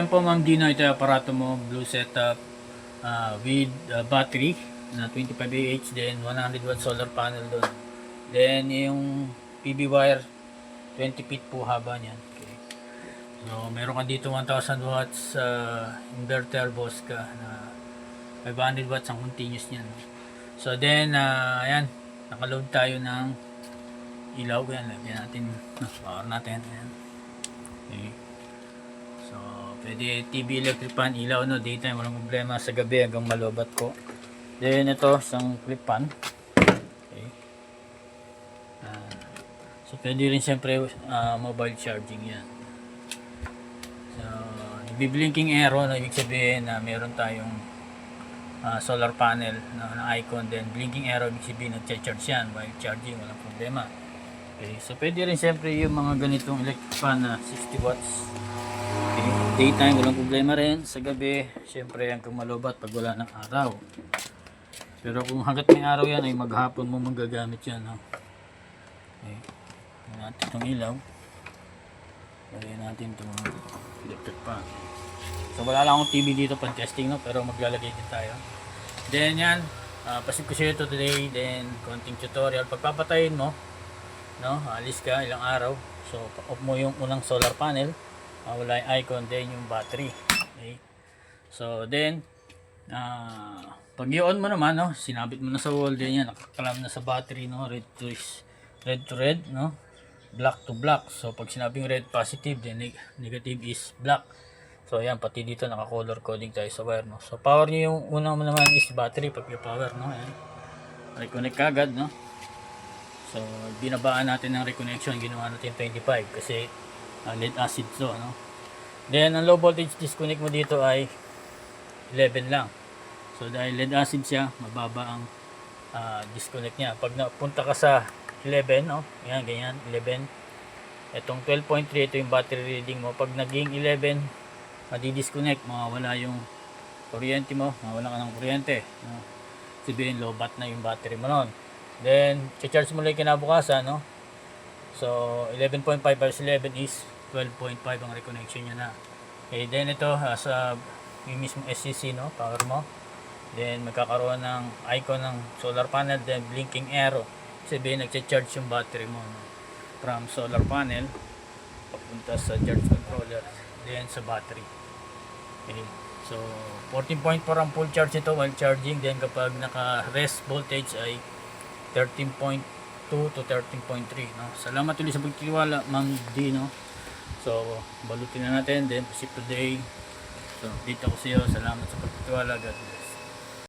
Ayan po Ma'am Dino, ito yung aparato mo, blue setup with battery na 25Ah, then 100 watt solar panel doon. Then yung PB wire 20 feet po haba niyan. Okay. So meron ka dito 1000 watts inverter Bosca na 500 watts ang continuous niyan. So then ayan, nakaload tayo ng ilaw. Yan, lagyan natin, power natin. Ayan. Okay. So pwede TV, electric fan, ilaw, no, daytime, walang problema. Sa gabi hanggang malobat ko. Then ito, isang clip fan. Okay. So pwede rin siyempre mobile charging yan. So blinking arrow na ibig sabihin na meron tayong solar panel na icon, then blinking arrow ibig sabihin nag-charge yan while charging, walang problema. Okay, so pwede rin siyempre yung mga ganitong electric fan na 60 watts. Okay, daytime walang problema rin, sa gabi siyempre hanggang malobat pag wala ng araw. Pero kung hanggat may araw yan ay maghapon mo magagamit yan, no? Okay, natin itong ilaw, lagyan natin itong electric fan. So wala lang akong TV dito pang testing, no? Pero maglalagay din tayo. Then yan, pasip ko siya ito today. Then konting tutorial, pagpapatayin mo, no, alis ka ilang araw, so off mo yung unang solar panel, wala yung icon, then yung battery. Okay, so then pag i-on mo naman, no, sinabit mo na sa wall, then yan nakakalam na sa battery, no, red to red, no, black to black. So pag sinabing red positive, then negative is black. So ayan, pati dito naka color coding tayo sa wire, no. So power niyo yung unang naman is battery, pag yung power, no, ayan, reconnect kagad, no. So binabaan natin ng reconnection, ginawa natin 25 kasi lead acid to, no. Then ang low voltage disconnect mo dito ay 11 lang. So dahil lead acid siya, mababa ang disconnect niya. Pag napunta ka sa 11, no, ayan, ganyan, 11. Itong 12.3, ito yung battery reading mo. Pag naging 11, madi-disconnect, mawawala yung kuryente mo, mawawala ka ng kuryente, no. Sabihin low bat na yung battery mo noon. Then charge mo lang kinabukasan, no. So 11.5 versus 11 is 12.5 ang reconnection niya na. Okay, then ito sa yung mismo SCC, no, power mo. Then magkakaroon ng icon ng solar panel, then blinking arrow. Sabihin nagcha-charge yung battery mo, no, from solar panel papunta sa charge controller, then sa battery. Okay, so 14.4 ang full charge ito while charging. Then kapag naka rest voltage ay 13.2 to 13.3, no. Salamat ulit sa pagtitiwala, Ma'am Dino. So balutin na natin, then proceed today. So dito ko sa iyo, salamat sa pagtitiwala. God bless.